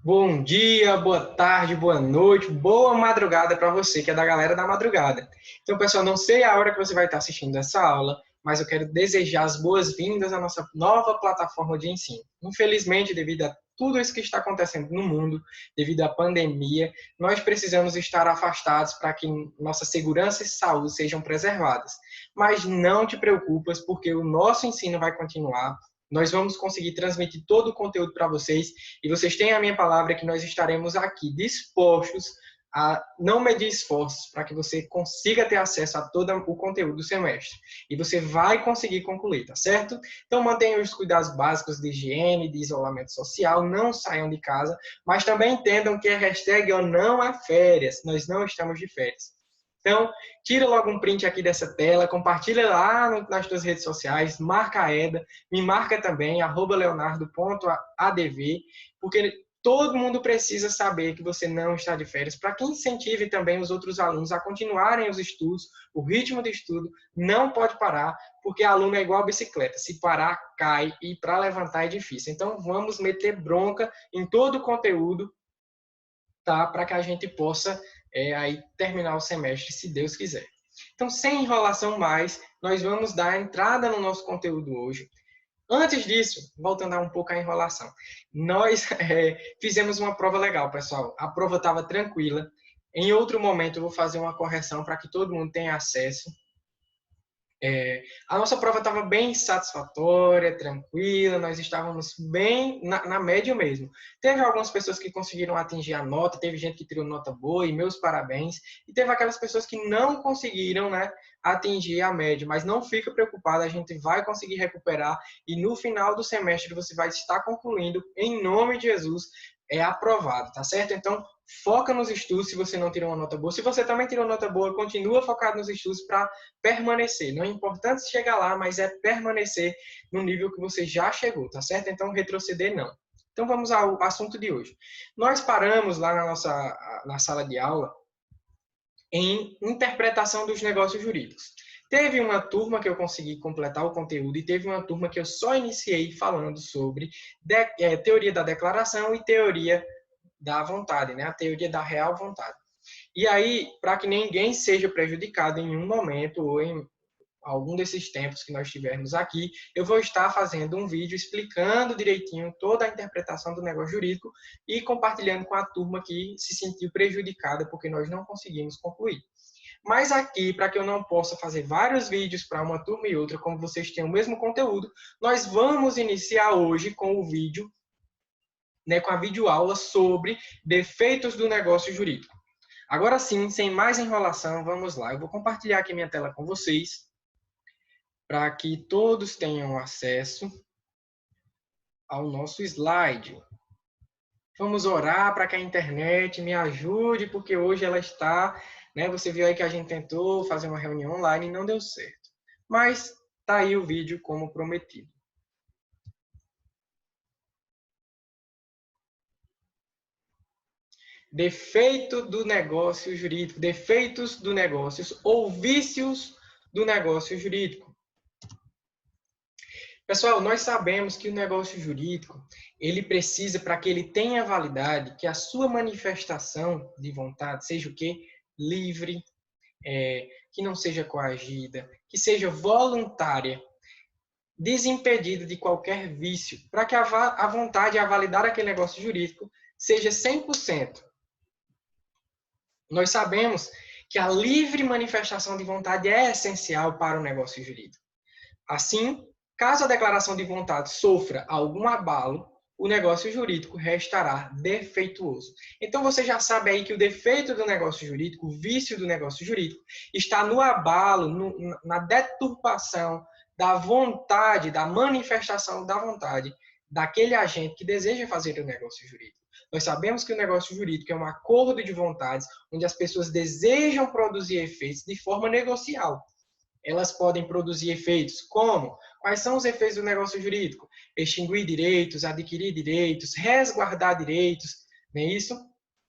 Bom dia, boa tarde, boa noite, boa madrugada para você que é da galera da madrugada. Então, pessoal, não sei a hora que você vai estar assistindo essa aula, mas eu quero desejar as boas-vindas à nossa nova plataforma de ensino. Infelizmente, devido a tudo isso que está acontecendo no mundo, devido à pandemia, nós precisamos estar afastados para que nossa segurança e saúde sejam preservadas. Mas não te preocupas, porque o nosso ensino vai continuar. Nós vamos conseguir transmitir todo o conteúdo para vocês e vocês têm a minha palavra que nós estaremos aqui dispostos a não medir esforços para que você consiga ter acesso a todo o conteúdo do semestre. E você vai conseguir concluir, tá certo? Então mantenham os cuidados básicos de higiene, de isolamento social, não saiam de casa, mas também entendam que a hashtag não é férias, nós não estamos de férias. Então, tira logo um print aqui dessa tela, compartilha lá nas suas redes sociais, marca a Eda, me marca também, @leonardo.adv, porque todo mundo precisa saber que você não está de férias, para que incentive também os outros alunos a continuarem os estudos, o ritmo de estudo não pode parar, porque aluno é igual a bicicleta, se parar, cai, e para levantar é difícil. Então, vamos meter bronca em todo o conteúdo, tá? Para que a gente possa aí terminar o semestre, se Deus quiser. Então, sem enrolação mais, nós vamos dar entrada no nosso conteúdo hoje. Antes disso, voltando a um pouco à enrolação, nós fizemos uma prova legal, pessoal. A prova estava tranquila. Em outro momento, eu vou fazer uma correção para que todo mundo tenha acesso. A nossa prova estava bem satisfatória, tranquila, nós estávamos bem na média mesmo. Teve algumas pessoas que conseguiram atingir a nota, teve gente que tirou nota boa, e meus parabéns. E teve aquelas pessoas que não conseguiram, né, atingir a média, mas não fica preocupado, a gente vai conseguir recuperar e no final do semestre você vai estar concluindo, em nome de Jesus, aprovado, tá certo? Então, foca nos estudos se você não tirou uma nota boa. Se você também tirou nota boa, continua focado nos estudos para permanecer. Não é importante chegar lá, mas é permanecer no nível que você já chegou, tá certo? Então, retroceder não. Então, vamos ao assunto de hoje. Nós paramos lá na sala de aula em interpretação dos negócios jurídicos. Teve uma turma que eu consegui completar o conteúdo e teve uma turma que eu só iniciei falando sobre teoria da declaração e teoria da vontade, né? A teoria da real vontade. E aí, para que ninguém seja prejudicado em um momento ou em algum desses tempos que nós tivermos aqui, eu vou estar fazendo um vídeo explicando direitinho toda a interpretação do negócio jurídico e compartilhando com a turma que se sentiu prejudicada porque nós não conseguimos concluir. Mas aqui, para que eu não possa fazer vários vídeos para uma turma e outra, como vocês têm o mesmo conteúdo, nós vamos iniciar hoje com o vídeo, né, com a videoaula sobre defeitos do negócio jurídico. Agora sim, sem mais enrolação, vamos lá. Eu vou compartilhar aqui minha tela com vocês, para que todos tenham acesso ao nosso slide. Vamos orar para que a internet me ajude, porque hoje ela está, né? Você viu aí que a gente tentou fazer uma reunião online e não deu certo. Mas tá aí o vídeo como prometido. Defeito do negócio jurídico, defeitos do negócio ou vícios do negócio jurídico. Pessoal, nós sabemos que o negócio jurídico, ele precisa, para que ele tenha validade, que a sua manifestação de vontade seja o quê? Livre, que não seja coagida, que seja voluntária, desimpedida de qualquer vício, para que a vontade a validar aquele negócio jurídico seja 100%. Nós sabemos que a livre manifestação de vontade é essencial para o negócio jurídico. Assim, caso a declaração de vontade sofra algum abalo, o negócio jurídico restará defeituoso. Então, você já sabe aí que o defeito do negócio jurídico, o vício do negócio jurídico, está no abalo, na deturpação da vontade, da manifestação da vontade daquele agente que deseja fazer o negócio jurídico. Nós sabemos que o negócio jurídico é um acordo de vontades onde as pessoas desejam produzir efeitos de forma negocial. Elas podem produzir efeitos como? Quais são os efeitos do negócio jurídico? Extinguir direitos, adquirir direitos, resguardar direitos, não é isso?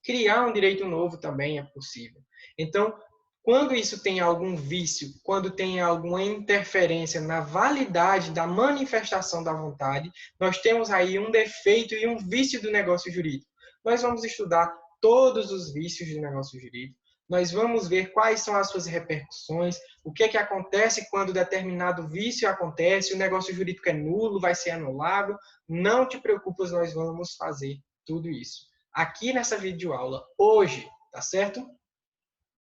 Criar um direito novo também é possível. Então, quando isso tem algum vício, quando tem alguma interferência na validade da manifestação da vontade, nós temos aí um defeito e um vício do negócio jurídico. nós vamos estudar todos os vícios do negócio jurídico, nós vamos ver quais são as suas repercussões, o que é que acontece quando determinado vício acontece, o negócio jurídico é nulo, vai ser anulado. Não te preocupes, nós vamos fazer tudo isso aqui nessa videoaula hoje, tá certo?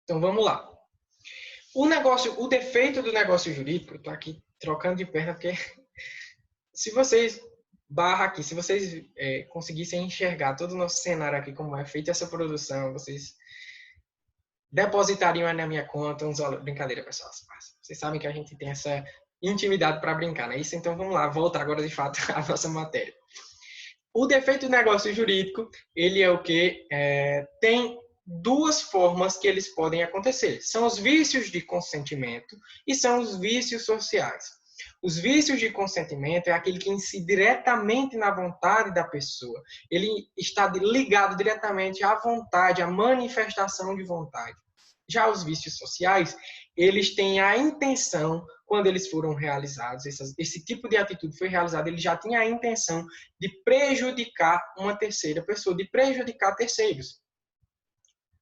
Então vamos lá. O defeito do negócio jurídico, eu tô aqui trocando de perna porque se vocês se vocês conseguissem enxergar todo o nosso cenário aqui, como é feita essa produção, vocês depositariam aí na minha conta uns valores. Brincadeira, pessoal. Vocês sabem que a gente tem essa intimidade para brincar, não é isso? Então vamos lá, voltar agora de fato à nossa matéria. O defeito do negócio jurídico, ele é o que? Tem duas formas que eles podem acontecer. São os vícios de consentimento e são os vícios sociais. Os vícios de consentimento é aquele que incide diretamente na vontade da pessoa. Ele está ligado diretamente à vontade, à manifestação de vontade. Já os vícios sociais, eles têm a intenção, quando eles foram realizados, esse tipo de atitude foi realizado, ele já tinha a intenção de prejudicar uma terceira pessoa, de prejudicar terceiros.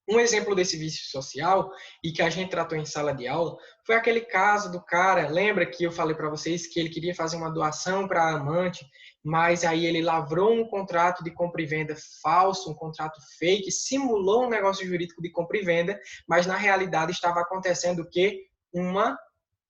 Um exemplo desse vício social, e que a gente tratou em sala de aula, foi aquele caso do cara, lembra que eu falei para vocês que ele queria fazer uma doação para a amante, mas aí ele lavrou um contrato de compra e venda falso, um contrato fake, simulou um negócio jurídico de compra e venda, mas na realidade estava acontecendo o quê? Uma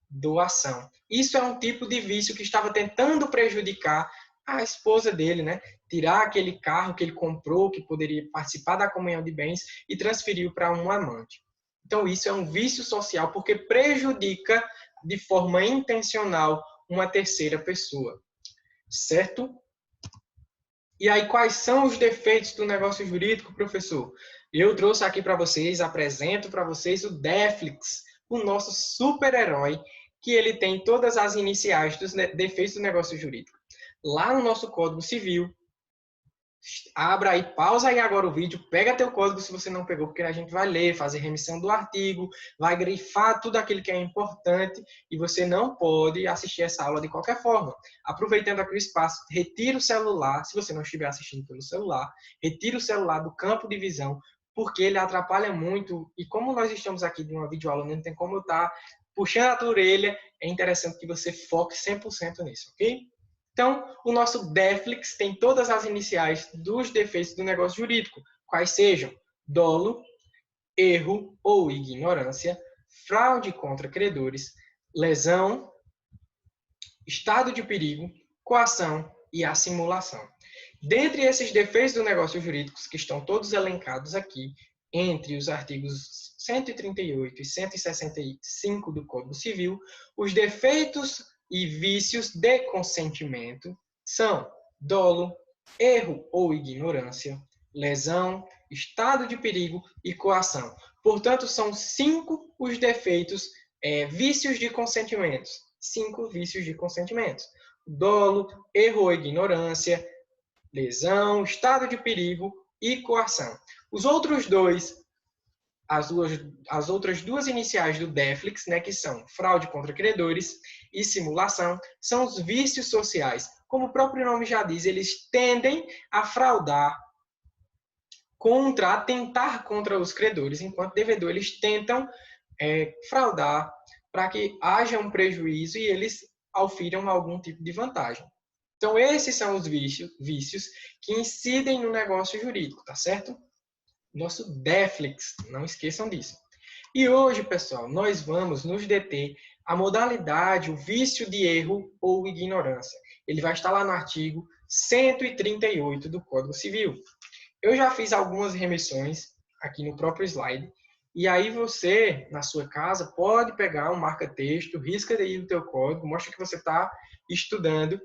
doação. Isso é um tipo de vício que estava tentando prejudicar a esposa dele, né? Tirar aquele carro que ele comprou, que poderia participar da comunhão de bens, e transferiu para um amante. Então, isso é um vício social, porque prejudica de forma intencional uma terceira pessoa. Certo? E aí, quais são os defeitos do negócio jurídico, professor? Eu trouxe aqui para vocês, apresento para vocês o Deflix, o nosso super-herói, que ele tem todas as iniciais dos defeitos do negócio jurídico. Lá no nosso Código Civil, abra aí, pausa aí agora o vídeo, pega teu código se você não pegou, porque a gente vai ler, fazer remissão do artigo, vai grifar tudo aquilo que é importante e você não pode assistir essa aula de qualquer forma. Aproveitando aqui o espaço, retira o celular, se você não estiver assistindo pelo celular, retira o celular do campo de visão, porque ele atrapalha muito e como nós estamos aqui de uma videoaula, não tem como eu estar puxando a tua orelha, é interessante que você foque 100% nisso, ok? Então, o nosso Deflix tem todas as iniciais dos defeitos do negócio jurídico, quais sejam dolo, erro ou ignorância, fraude contra credores, lesão, estado de perigo, coação e assimulação. Dentre esses defeitos do negócio jurídico, que estão todos elencados aqui, entre os artigos 138 e 165 do Código Civil, os defeitos e vícios de consentimento são dolo, erro ou ignorância, lesão, estado de perigo e coação. Portanto, são 5 os defeitos, vícios de consentimento. 5 vícios de consentimento. Dolo, erro ou ignorância, lesão, estado de perigo e coação. Os outros dois, as outras duas iniciais do Deflix, né, que são fraude contra credores e simulação, são os vícios sociais. Como o próprio nome já diz, eles tendem a fraudar a tentar contra os credores, enquanto devedor eles tentam fraudar para que haja um prejuízo e eles aufiram algum tipo de vantagem. Então, esses são os vícios que incidem no negócio jurídico, tá certo? Nosso Deflix, não esqueçam disso. E hoje, pessoal, nós vamos nos deter a modalidade, o vício de erro ou ignorância. Ele vai estar lá no artigo 138 do Código Civil. Eu já fiz algumas remissões aqui no próprio slide, e aí você, na sua casa, pode pegar um marca-texto, risca daí o teu código, mostra que você está estudando,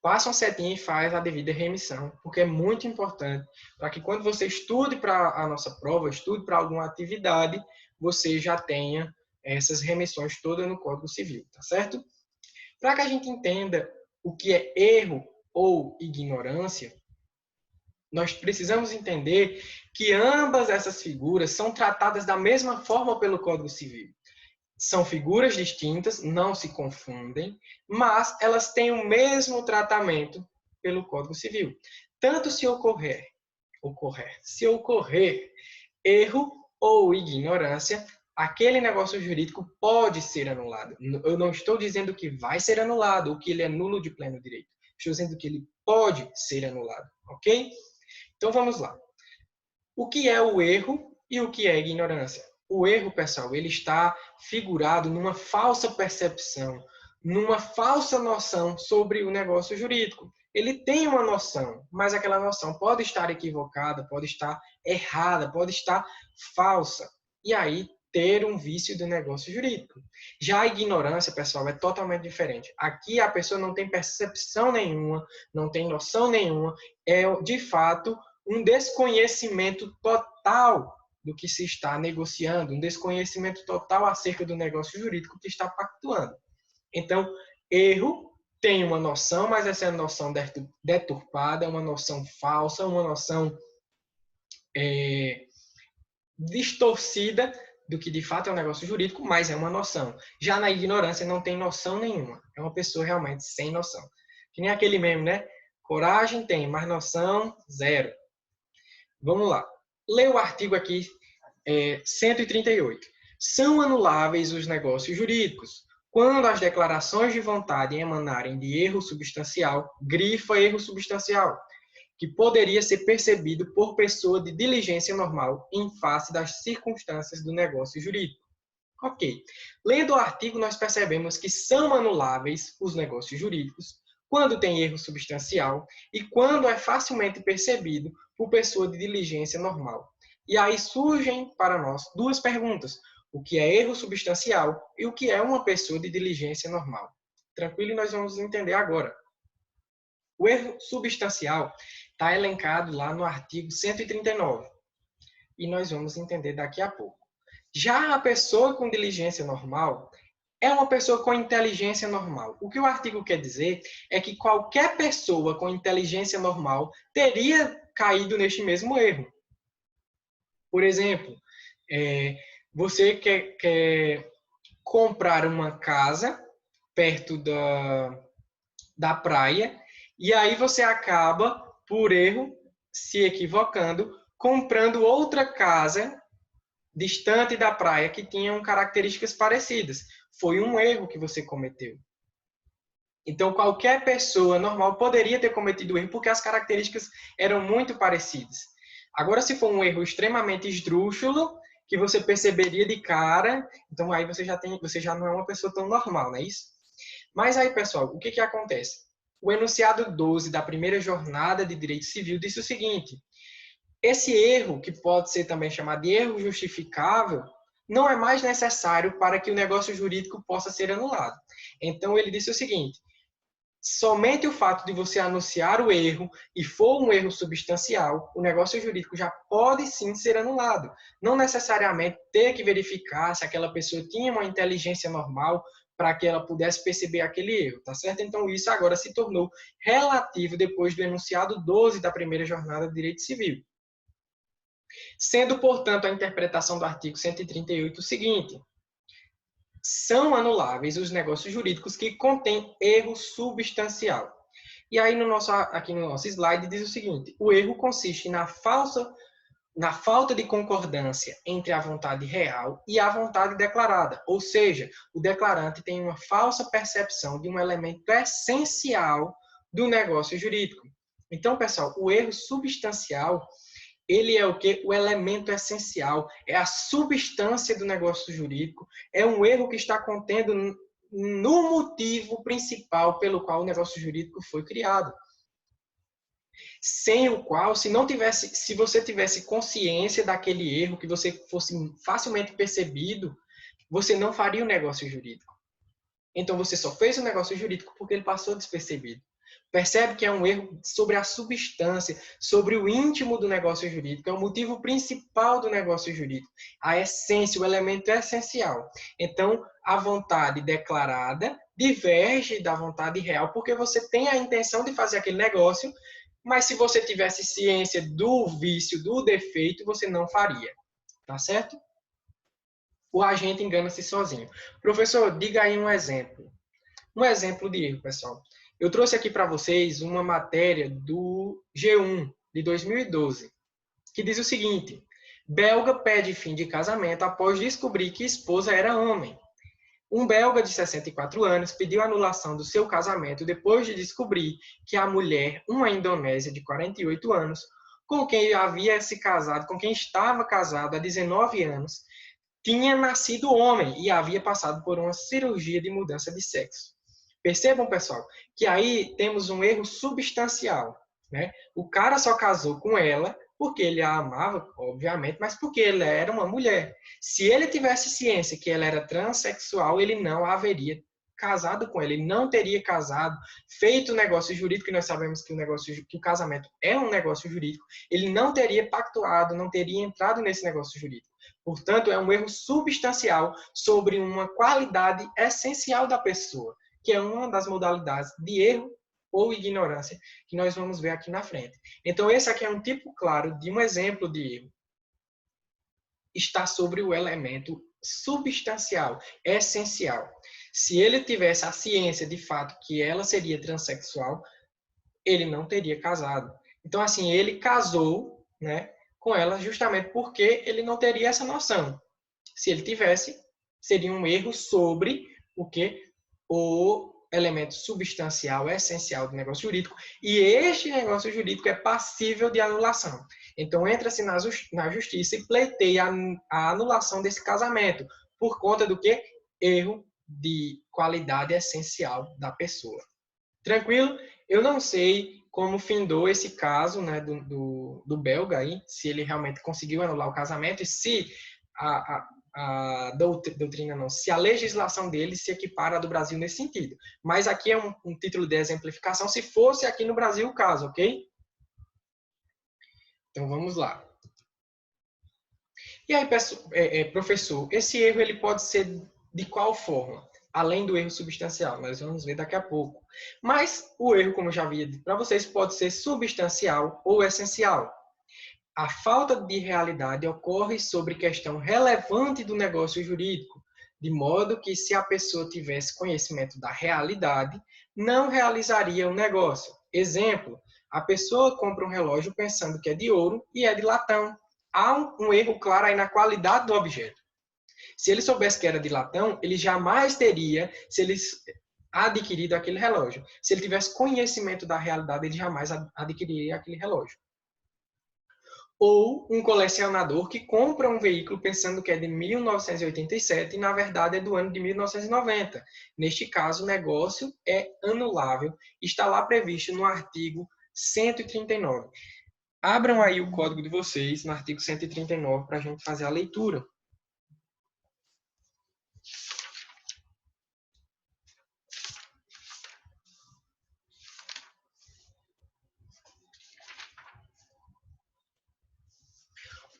passa uma setinha e faz a devida remissão, porque é muito importante para que quando você estude para a nossa prova, estude para alguma atividade, você já tenha essas remissões todas no Código Civil, tá certo? Para que a gente entenda o que é erro ou ignorância, nós precisamos entender que ambas essas figuras são tratadas da mesma forma pelo Código Civil. São figuras distintas, não se confundem, mas elas têm o mesmo tratamento pelo Código Civil. Tanto se ocorrer Se ocorrer erro ou ignorância, aquele negócio jurídico pode ser anulado. Eu não estou dizendo que vai ser anulado ou que ele é nulo de pleno direito. Estou dizendo que ele pode ser anulado, ok? Então vamos lá. O que é o erro e o que é ignorância? O erro, pessoal, ele está figurado numa falsa percepção, numa falsa noção sobre o negócio jurídico. Ele tem uma noção, mas aquela noção pode estar equivocada, pode estar errada, pode estar falsa. E aí ter um vício do negócio jurídico. Já a ignorância, pessoal, é totalmente diferente. Aqui a pessoa não tem percepção nenhuma, não tem noção nenhuma, é de fato um desconhecimento total do que se está negociando, um desconhecimento total acerca do negócio jurídico que está pactuando. Então, erro tem uma noção, mas essa é uma noção deturpada, uma noção falsa, uma noção distorcida do que de fato é um negócio jurídico, mas é uma noção. Já na ignorância não tem noção nenhuma. É uma pessoa realmente sem noção. Que nem aquele meme, né? Coragem tem, mas noção, zero. Vamos lá. Lê o artigo aqui, 138. São anuláveis os negócios jurídicos quando as declarações de vontade emanarem de erro substancial, grifa erro substancial, que poderia ser percebido por pessoa de diligência normal em face das circunstâncias do negócio jurídico. Ok. Lendo o artigo, nós percebemos que são anuláveis os negócios jurídicos quando tem erro substancial e quando é facilmente percebido por pessoa de diligência normal. E aí surgem para nós duas perguntas. O que é erro substancial e o que é uma pessoa de diligência normal? Tranquilo? E nós vamos entender agora. O erro substancial está elencado lá no artigo 139. E nós vamos entender daqui a pouco. Já a pessoa com diligência normal é uma pessoa com inteligência normal. O que o artigo quer dizer é que qualquer pessoa com inteligência normal teria caído neste mesmo erro. Por exemplo, você quer comprar uma casa perto da praia e aí você acaba, por erro, se equivocando, comprando outra casa distante da praia que tinham características parecidas. Foi um erro que você cometeu. Então, qualquer pessoa normal poderia ter cometido o erro porque as características eram muito parecidas. Agora, se for um erro extremamente esdrúxulo, que você perceberia de cara, então aí você já não é uma pessoa tão normal, não é isso? Mas aí, pessoal, o que acontece? O enunciado 12 da primeira jornada de direito civil disse o seguinte: esse erro, que pode ser também chamado de erro justificável, não é mais necessário para que o negócio jurídico possa ser anulado. Então, ele disse o seguinte: somente o fato de você anunciar o erro e for um erro substancial, o negócio jurídico já pode sim ser anulado. Não necessariamente ter que verificar se aquela pessoa tinha uma inteligência normal para que ela pudesse perceber aquele erro, tá certo? Então, isso agora se tornou relativo depois do enunciado 12 da primeira jornada de direito civil. Sendo, portanto, a interpretação do artigo 138 o seguinte: são anuláveis os negócios jurídicos que contêm erro substancial. E aí, aqui no nosso slide, diz o seguinte: o erro consiste na falta de concordância entre a vontade real e a vontade declarada. Ou seja, o declarante tem uma falsa percepção de um elemento essencial do negócio jurídico. Então, pessoal, o erro substancial, ele é o quê? O elemento essencial, é a substância do negócio jurídico, é um erro que está contendo no motivo principal pelo qual o negócio jurídico foi criado. Sem o qual, se você tivesse consciência daquele erro, que você fosse facilmente percebido, você não faria o negócio jurídico. Então, você só fez o negócio jurídico porque ele passou despercebido. Percebe que é um erro sobre a substância, sobre o íntimo do negócio jurídico, é o motivo principal do negócio jurídico, a essência, o elemento essencial. Então, a vontade declarada diverge da vontade real, porque você tem a intenção de fazer aquele negócio, mas se você tivesse ciência do vício, do defeito, você não faria. Tá certo? O agente engana-se sozinho. Professor, diga aí um exemplo. Um exemplo de erro, pessoal. Eu trouxe aqui para vocês uma matéria do G1 de 2012. que diz o seguinte: belga pede fim de casamento após descobrir que esposa era homem. Um belga de 64 anos pediu anulação do seu casamento depois de descobrir que a mulher, uma indonésia de 48 anos, com quem havia se casado, com quem estava casado há 19 anos, tinha nascido homem e havia passado por uma cirurgia de mudança de sexo. Percebam, pessoal, que aí temos um erro substancial, né? O cara só casou com ela porque ele a amava, obviamente, mas porque ela era uma mulher. Se ele tivesse ciência que ela era transexual, ele não haveria casado com ela, ele não teria casado, feito o negócio jurídico, que nós sabemos que o casamento é um negócio jurídico, ele não teria pactuado, não teria entrado nesse negócio jurídico. Portanto, é um erro substancial sobre uma qualidade essencial da pessoa, que é uma das modalidades de erro ou ignorância que nós vamos ver aqui na frente. Então, esse aqui é um tipo claro de um exemplo de erro. Está sobre o elemento substancial, essencial. Se ele tivesse a ciência de fato que ela seria transexual, ele não teria casado. Então, assim, ele casou, né, com ela justamente porque ele não teria essa noção. Se ele tivesse, seria um erro sobre o que? O elemento substancial, essencial do negócio jurídico, e este negócio jurídico é passível de anulação. Então, entra-se na justiça e pleiteia a anulação desse casamento, por conta do que? Erro de qualidade essencial da pessoa. Tranquilo? Eu não sei como findou esse caso, né, do belga aí, se ele realmente conseguiu anular o casamento e se a doutrina não, se a legislação dele se equipara à do Brasil nesse sentido. Mas aqui é um título de exemplificação, se fosse aqui no Brasil o caso, ok? Então vamos lá. E aí, professor, esse erro ele pode ser de qual forma? Além do erro substancial, nós vamos ver daqui a pouco. Mas o erro, como eu já havia dito para vocês, pode ser substancial ou essencial. A falta de realidade ocorre sobre questão relevante do negócio jurídico, de modo que, se a pessoa tivesse conhecimento da realidade, não realizaria o negócio. Exemplo, a pessoa compra um relógio pensando que é de ouro e é de latão. Há um erro claro aí na qualidade do objeto. Se ele soubesse que era de latão, ele jamais teria adquirido aquele relógio. Se ele tivesse conhecimento da realidade, ele jamais adquiriria aquele relógio. Ou um colecionador que compra um veículo pensando que é de 1987 e, na verdade, é do ano de 1990. Neste caso, o negócio é anulável. Está lá previsto no artigo 139. Abram aí o código de vocês no artigo 139 para a gente fazer a leitura.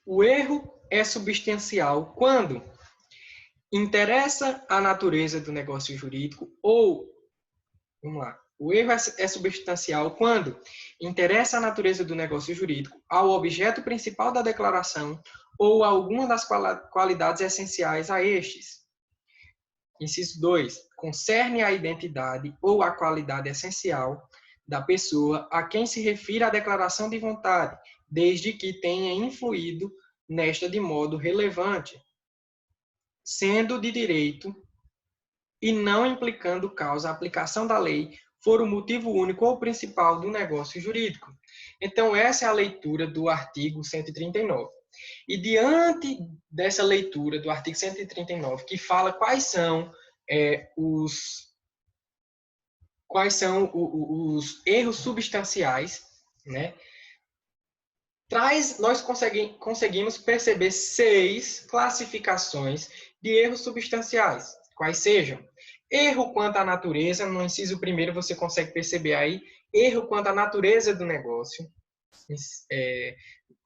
O erro é substancial quando interessa a natureza do negócio jurídico ou, vamos lá, o erro é substancial quando interessa a natureza do negócio jurídico ao objeto principal da declaração ou a alguma das qualidades essenciais a estes. Inciso 2. Concerne a identidade ou a qualidade essencial da pessoa a quem se refere a declaração de vontade, desde que tenha influído nesta de modo relevante, sendo de direito e não implicando causa a aplicação da lei, for o motivo único ou principal do negócio jurídico. Então, essa é a leitura do artigo 139. E diante dessa leitura do artigo 139, que fala quais são os erros substanciais, né? Nós conseguimos perceber 6 classificações de erros substanciais. Quais sejam? Erro quanto à natureza, no inciso 1º você consegue perceber aí, erro quanto à natureza do negócio.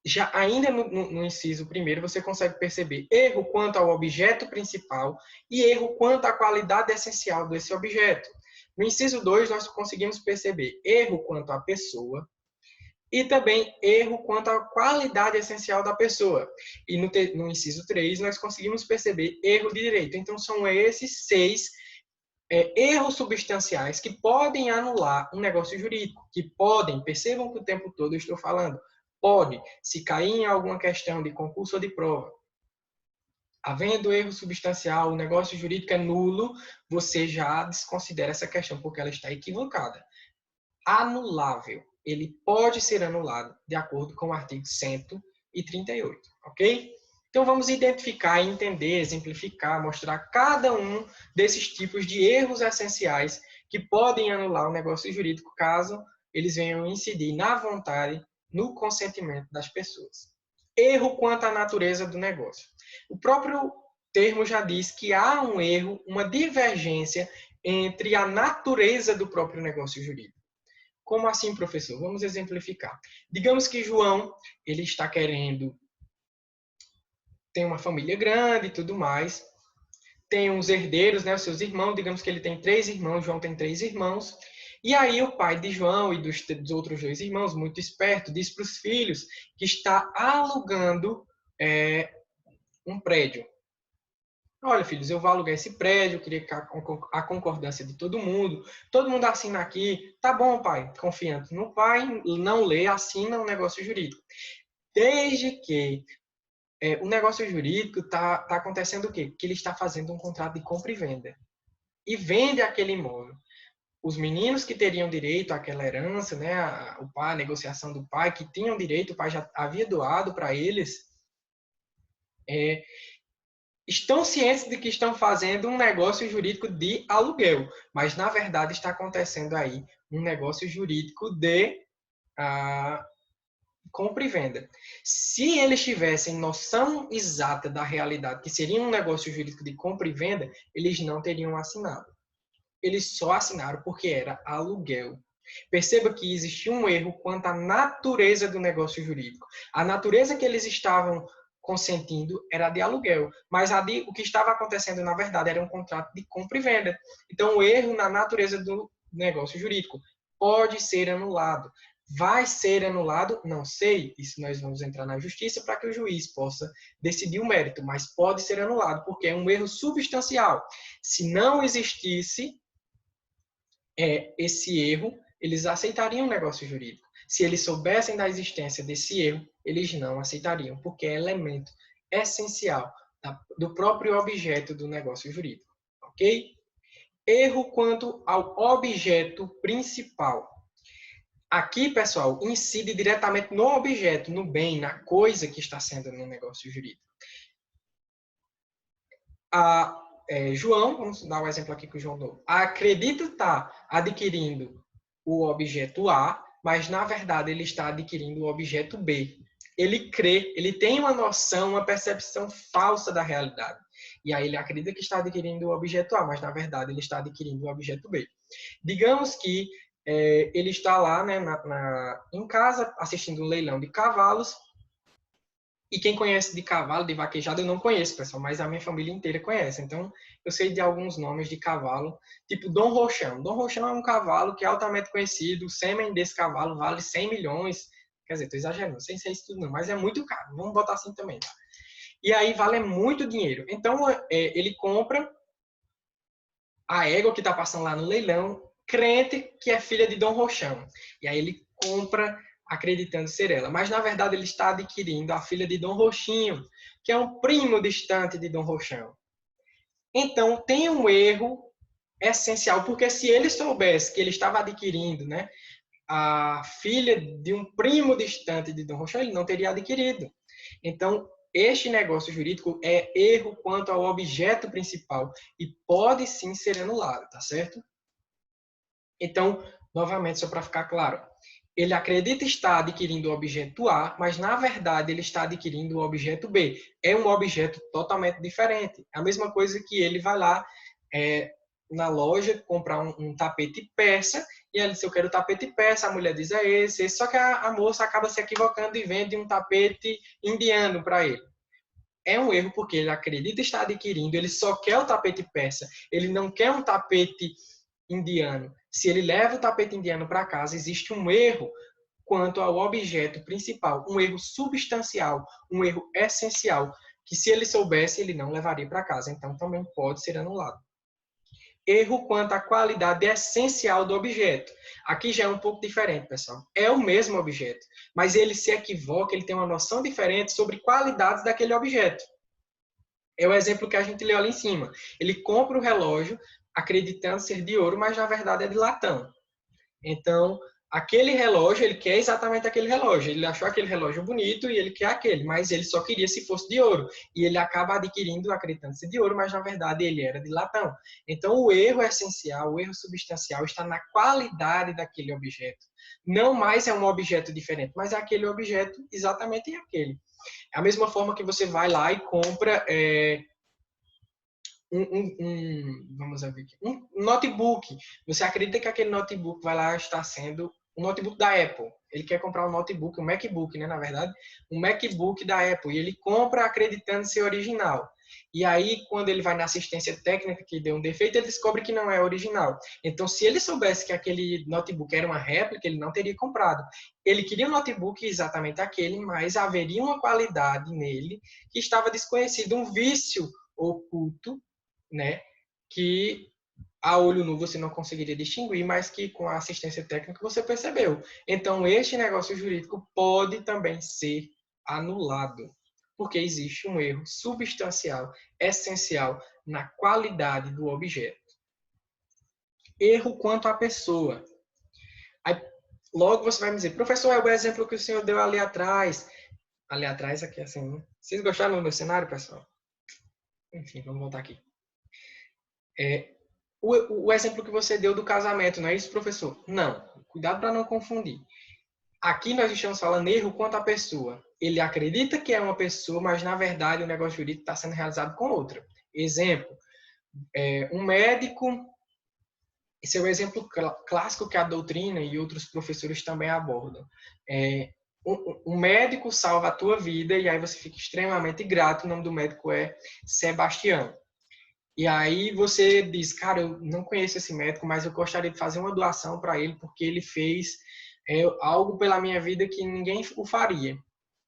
Já ainda no inciso 1º você consegue perceber erro quanto ao objeto principal e erro quanto à qualidade essencial desse objeto. No inciso 2 nós conseguimos perceber erro quanto à pessoa, e também erro quanto à qualidade essencial da pessoa. E no inciso 3, nós conseguimos perceber erro de direito. Então, são esses 6 erros substanciais que podem anular um negócio jurídico, que podem, percebam que o tempo todo eu estou falando, Pode, se cair em alguma questão de concurso ou de prova, havendo erro substancial, o negócio jurídico é nulo, você já desconsidera essa questão porque ela está equivocada. Anulável. Ele pode ser anulado de acordo com o artigo 138, ok? Então vamos identificar, entender, exemplificar, mostrar cada um desses tipos de erros essenciais que podem anular o negócio jurídico caso eles venham incidir na vontade, no consentimento das pessoas. Erro quanto à natureza do negócio. O próprio termo já diz que há um erro, uma divergência entre a natureza do próprio negócio jurídico. Como assim, professor? Vamos exemplificar. Digamos que João, ele está querendo ter uma família grande e tudo mais. Tem uns herdeiros, né, os seus irmãos. Digamos que ele tem 3 irmãos, João tem 3 irmãos. E aí o pai de João e dos outros 2 irmãos, muito esperto, diz para os filhos que está alugando um prédio. Olha, filhos, eu vou alugar esse prédio, eu queria a concordância de todo mundo assina aqui, tá bom, pai, confiante no pai, não lê, assina um negócio jurídico. Desde que o negócio jurídico tá acontecendo o quê? Que ele está fazendo um contrato de compra e venda. E vende aquele imóvel. Os meninos que teriam direito àquela herança, né, o pai, a negociação do pai, que tinham direito, o pai já havia doado para eles, estão cientes de que estão fazendo um negócio jurídico de aluguel, mas na verdade está acontecendo aí um negócio jurídico de compra e venda. Se eles tivessem noção exata da realidade, que seria um negócio jurídico de compra e venda, eles não teriam assinado. Eles só assinaram porque era aluguel. Perceba que existia um erro quanto à natureza do negócio jurídico. A natureza que eles estavam consentindo era de aluguel, mas o que estava acontecendo, na verdade, era um contrato de compra e venda. Então, o erro na natureza do negócio jurídico pode ser anulado. Vai ser anulado? Não sei. Isso nós vamos entrar na justiça para que o juiz possa decidir o mérito, mas pode ser anulado, porque é um erro substancial. Se não existisse esse erro, eles aceitariam o negócio jurídico. Se eles soubessem da existência desse erro, eles não aceitariam, porque é elemento essencial do próprio objeto do negócio jurídico. Ok? Erro quanto ao objeto principal. Aqui, pessoal, incide diretamente no objeto, no bem, na coisa que está sendo no negócio jurídico. João, vamos dar um exemplo aqui com o João Novo, acredita estar adquirindo o objeto A, mas na verdade ele está adquirindo o objeto B. Ele crê, ele tem uma noção, uma percepção falsa da realidade. E aí ele acredita que está adquirindo o objeto A, mas na verdade ele está adquirindo o objeto B. Digamos que ele está lá, né, em casa assistindo um leilão de cavalos. E quem conhece de cavalo, de vaquejada, eu não conheço, pessoal, mas a minha família inteira conhece. Então, eu sei de alguns nomes de cavalo, tipo Dom Rochão. Dom Rochão é um cavalo que é altamente conhecido, o sêmen desse cavalo vale 100 milhões. Quer dizer, estou exagerando, sem ser isso tudo não, mas é muito caro. Vamos botar assim também, tá? E aí vale muito dinheiro. Então, ele compra a égua que está passando lá no leilão, crente que é filha de Dom Rochão. E aí ele compra acreditando ser ela. Mas, na verdade, ele está adquirindo a filha de Dom Roxinho, que é um primo distante de Dom Rochão. Então, tem um erro essencial, porque se ele soubesse que ele estava adquirindo, né, a filha de um primo distante de Dom Rochão, ele não teria adquirido. Então, este negócio jurídico é erro quanto ao objeto principal e pode sim ser anulado, tá certo? Então, novamente, só para ficar claro, ele acredita estar adquirindo o objeto A, mas na verdade ele está adquirindo o objeto B. É um objeto totalmente diferente. É a mesma coisa que ele vai lá na loja comprar um tapete persa e ele diz, eu quero tapete persa, a mulher diz, é esse. Só que a moça acaba se equivocando e vende um tapete indiano para ele. É um erro porque ele acredita estar adquirindo, ele só quer o tapete persa, ele não quer um tapete indiano. Se ele leva o tapete indiano para casa, existe um erro quanto ao objeto principal, um erro substancial, um erro essencial, que se ele soubesse, ele não levaria para casa. Então, também pode ser anulado. Erro quanto à qualidade essencial do objeto. Aqui já é um pouco diferente, pessoal. É o mesmo objeto, mas ele se equivoca, ele tem uma noção diferente sobre qualidades daquele objeto. É o exemplo que a gente leu ali em cima. Ele compra o relógio acreditando ser de ouro, mas na verdade é de latão. Então, aquele relógio, ele quer exatamente aquele relógio. Ele achou aquele relógio bonito e ele quer aquele, mas ele só queria se fosse de ouro. E ele acaba adquirindo, acreditando ser de ouro, mas na verdade ele era de latão. Então, o erro essencial, o erro substancial está na qualidade daquele objeto. Não mais é um objeto diferente, mas é aquele objeto exatamente aquele. É a mesma forma que você vai lá e compra vamos ver aqui, um notebook. Você acredita que aquele notebook vai lá estar sendo um notebook da Apple? Ele quer comprar um notebook, um MacBook, né, na verdade, um MacBook da Apple, e ele compra acreditando ser original. E aí, quando ele vai na assistência técnica que deu um defeito, ele descobre que não é original. Então, se ele soubesse que aquele notebook era uma réplica, ele não teria comprado. Ele queria um notebook exatamente aquele, mas haveria uma qualidade nele que estava desconhecida, um vício oculto, né, que a olho nu você não conseguiria distinguir, mas que com a assistência técnica você percebeu. Então, este negócio jurídico pode também ser anulado, porque existe um erro substancial, essencial, na qualidade do objeto. Erro quanto à pessoa. Aí, logo você vai me dizer, professor, é o exemplo que o senhor deu ali atrás. Ali atrás, aqui assim, né? Vocês gostaram do meu cenário, pessoal? Enfim, vamos voltar aqui. O exemplo que você deu do casamento, não é isso, professor? Não. Cuidado para não confundir. Aqui nós estamos falando erro quanto à pessoa. Ele acredita que é uma pessoa, mas na verdade o negócio jurídico está sendo realizado com outra. Exemplo, um médico, esse é o exemplo clássico que a doutrina e outros professores também abordam. Um médico salva a tua vida e aí você fica extremamente grato. O nome do médico é Sebastião. E aí você diz, cara, eu não conheço esse médico, mas eu gostaria de fazer uma doação para ele, porque ele fez algo pela minha vida que ninguém o faria.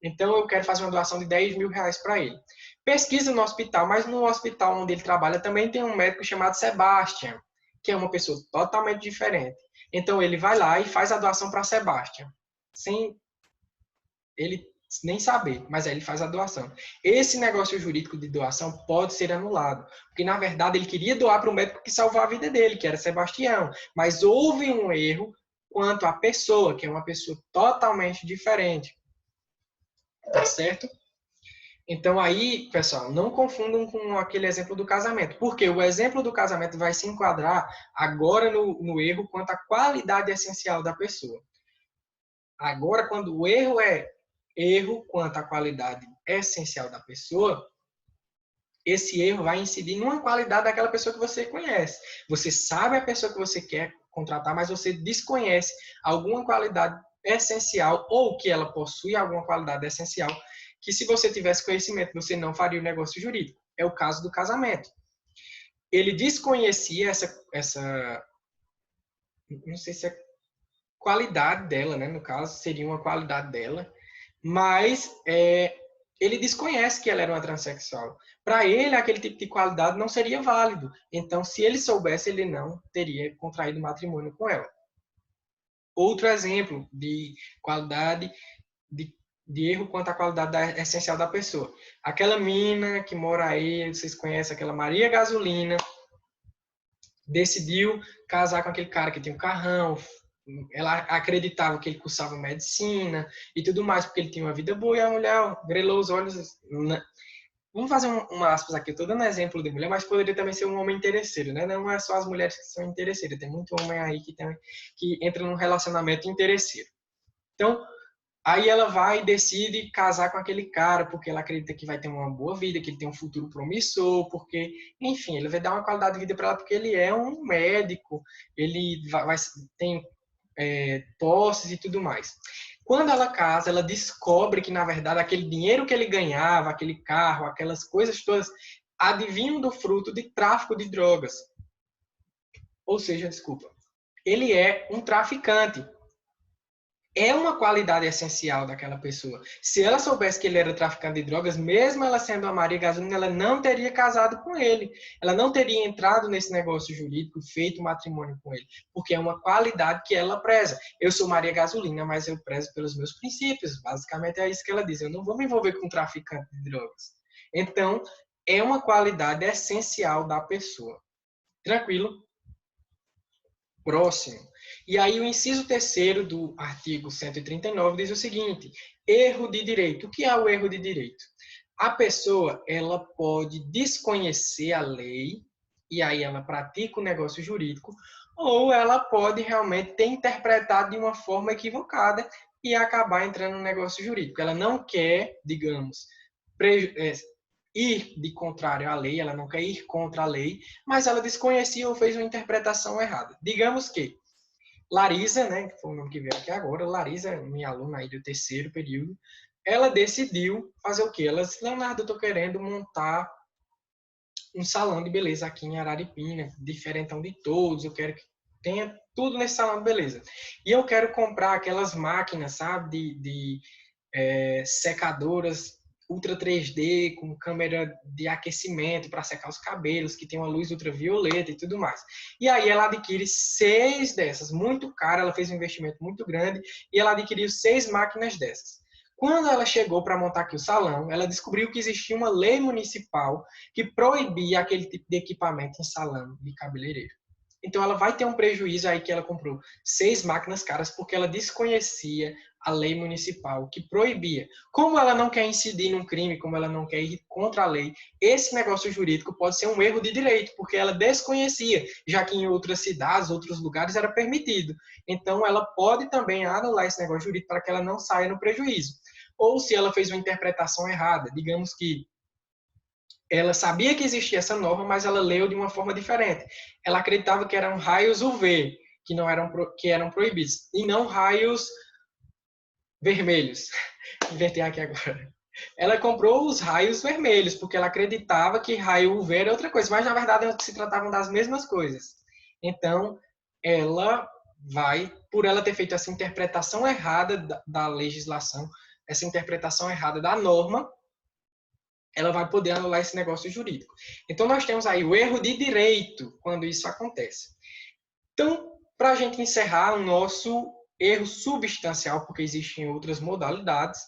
Então eu quero fazer uma doação de 10 mil reais para ele. Pesquisa no hospital, mas no hospital onde ele trabalha também tem um médico chamado Sebastian, que é uma pessoa totalmente diferente. Então ele vai lá e faz a doação para Sebastian, sem ele nem saber, mas aí ele faz a doação. Esse negócio jurídico de doação pode ser anulado, porque na verdade ele queria doar para o médico que salvou a vida dele, que era Sebastião, mas houve um erro quanto à pessoa, que é uma pessoa totalmente diferente. Tá certo? Então aí, pessoal, não confundam com aquele exemplo do casamento, porque o exemplo do casamento vai se enquadrar agora no erro quanto à qualidade essencial da pessoa. Agora, quando o erro é erro quanto à qualidade essencial da pessoa, esse erro vai incidir numa qualidade daquela pessoa que você conhece. Você sabe a pessoa que você quer contratar, mas você desconhece alguma qualidade essencial ou que ela possui alguma qualidade essencial que, se você tivesse conhecimento, você não faria o negócio jurídico. É o caso do casamento. Ele desconhecia essa não sei se é qualidade dela, né? No caso, seria uma qualidade dela, mas ele desconhece que ela era uma transexual. Para ele, aquele tipo de qualidade não seria válido. Então, se ele soubesse, ele não teria contraído matrimônio com ela. Outro exemplo de qualidade, de erro quanto à qualidade essencial da pessoa. Aquela mina que mora aí, vocês conhecem, aquela Maria Gasolina, decidiu casar com aquele cara que tem um carrão. Ela acreditava que ele cursava medicina e tudo mais, porque ele tinha uma vida boa, e a mulher grelou os olhos. Vamos fazer uma aspas aqui, eu estou dando exemplo de mulher, mas poderia também ser um homem interesseiro, né? Não é só as mulheres que são interesseiras, tem muito homem aí que entra num relacionamento interesseiro. Então, aí ela vai e decide casar com aquele cara, porque ela acredita que vai ter uma boa vida, que ele tem um futuro promissor, porque, enfim, ele vai dar uma qualidade de vida para ela, porque ele é um médico, ele tem posses e tudo mais. Quando ela casa, ela descobre que, na verdade, aquele dinheiro que ele ganhava, aquele carro, aquelas coisas todas, adivinham do fruto de tráfico de drogas. Ou seja, desculpa, ele é um traficante. é uma qualidade essencial daquela pessoa. Se ela soubesse que ele era traficante de drogas, mesmo ela sendo a Maria Gasolina, ela não teria casado com ele. Ela não teria entrado nesse negócio jurídico, feito matrimônio com ele, porque é uma qualidade que ela preza. Eu sou Maria Gasolina, mas eu prezo pelos meus princípios. Basicamente é isso que ela diz. Eu não vou me envolver com um traficante de drogas. Então, é uma qualidade essencial da pessoa. Tranquilo? Próximo. E aí o inciso terceiro do artigo 139 diz o seguinte: erro de direito. O que é o erro de direito? A pessoa, ela pode desconhecer a lei e aí ela pratica o negócio jurídico, ou ela pode realmente ter interpretado de uma forma equivocada e acabar entrando no negócio jurídico. Ela não quer, digamos, ir de contrário à lei, ela não quer ir contra a lei, mas ela desconhecia ou fez uma interpretação errada. Digamos que Larisa, né, que foi o nome que veio aqui agora, Larisa, minha aluna aí do terceiro período, ela decidiu fazer o quê? Ela disse, Leonardo, eu estou querendo montar um salão de beleza aqui em Araripina, diferentão de todos, eu quero que tenha tudo nesse salão de beleza. E eu quero comprar aquelas máquinas, sabe, de secadoras Ultra 3D, com câmera de aquecimento para secar os cabelos, que tem uma luz ultravioleta e tudo mais. E aí ela adquire 6 dessas, muito cara, ela fez um investimento muito grande, e ela adquiriu 6 máquinas dessas. Quando ela chegou para montar aqui o salão, ela descobriu que existia uma lei municipal que proibia aquele tipo de equipamento em salão de cabeleireiro. Então ela vai ter um prejuízo aí que ela comprou 6 máquinas caras porque ela desconhecia a lei municipal que proibia. Como ela não quer incidir num crime, como ela não quer ir contra a lei, esse negócio jurídico pode ser um erro de direito, porque ela desconhecia, já que em outras cidades, outros lugares era permitido. Então ela pode também anular esse negócio jurídico para que ela não saia no prejuízo. Ou se ela fez uma interpretação errada, digamos que ela sabia que existia essa norma, mas ela leu de uma forma diferente. Ela acreditava que eram raios UV, que eram proibidos, e não raios vermelhos. Inverter aqui agora. Ela comprou os raios vermelhos, porque ela acreditava que raio UV era outra coisa, mas na verdade se tratavam das mesmas coisas. Então, ela vai, por ela ter feito essa interpretação errada da legislação, essa interpretação errada da norma, ela vai poder anular esse negócio jurídico. Então, nós temos aí o erro de direito quando isso acontece. Então, para a gente encerrar o nosso erro substancial, porque existem outras modalidades,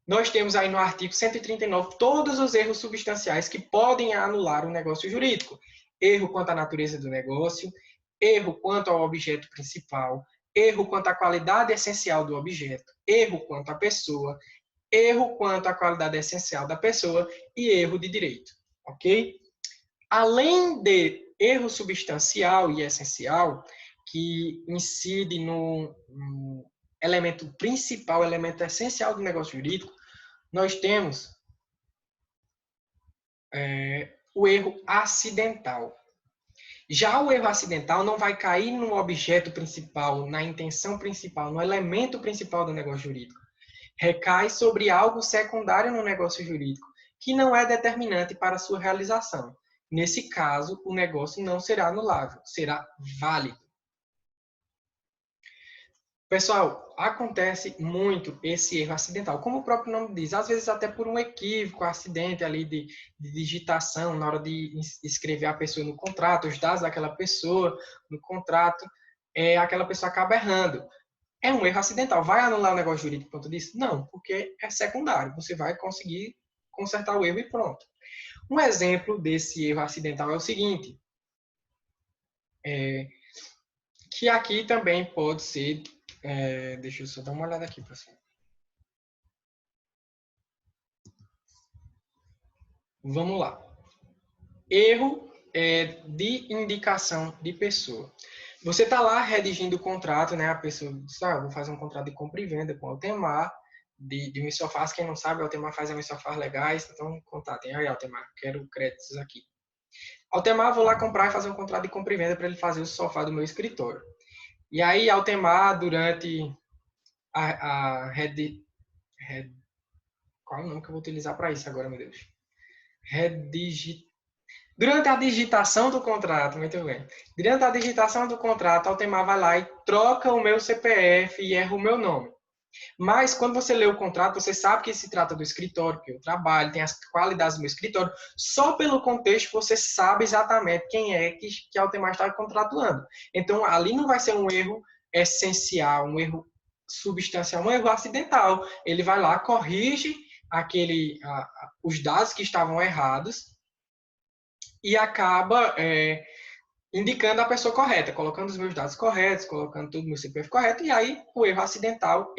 nós temos aí no artigo 139 todos os erros substanciais que podem anular o negócio jurídico. Erro quanto à natureza do negócio, erro quanto ao objeto principal, erro quanto à qualidade essencial do objeto, erro quanto à pessoa, erro quanto à qualidade essencial da pessoa e erro de direito, ok? Além de erro substancial e essencial, que incide no elemento principal, elemento essencial do negócio jurídico, nós temos o erro acidental. Já o erro acidental não vai cair no objeto principal, na intenção principal, no elemento principal do negócio jurídico. Recai sobre algo secundário no negócio jurídico, que não é determinante para a sua realização. Nesse caso, o negócio não será anulável, será válido. Pessoal, acontece muito esse erro acidental, como o próprio nome diz, às vezes até por um equívoco, acidente ali de digitação, na hora de escrever a pessoa no contrato, os dados daquela pessoa no contrato, aquela pessoa acaba errando. É um erro acidental. Vai anular o negócio jurídico por conta disso? Não, porque é secundário. Você vai conseguir consertar o erro e pronto. Um exemplo desse erro acidental é o seguinte, que aqui também pode ser, deixa eu só dar uma olhada aqui, pessoal. Vamos lá. Erro de indicação de pessoa. Você está lá redigindo o contrato, né? A pessoa diz, vou fazer um contrato de compra e venda com o Altemar, de Missofaz. Quem não sabe, o Altemar faz a Missofaz legais, então contatem. Aí, Altemar, quero créditos aqui. Altemar, vou lá comprar e fazer um contrato de compra e venda para ele fazer o sofá do meu escritório. E aí, Altemar, durante a qual é o nome que eu vou utilizar para isso agora, meu Deus? Durante a digitação do contrato, muito bem. Durante a digitação do contrato, a Altemar vai lá e troca o meu CPF e erra o meu nome. Mas, quando você lê o contrato, você sabe que se trata do escritório, que eu trabalho, tem as qualidades do meu escritório. Só pelo contexto, você sabe exatamente quem é que a Altemar está contratuando. Então, ali não vai ser um erro essencial, um erro substancial, um erro acidental. Ele vai lá, corrige os dados que estavam errados e acaba indicando a pessoa correta, colocando os meus dados corretos, colocando tudo no meu CPF correto, e aí o erro acidental,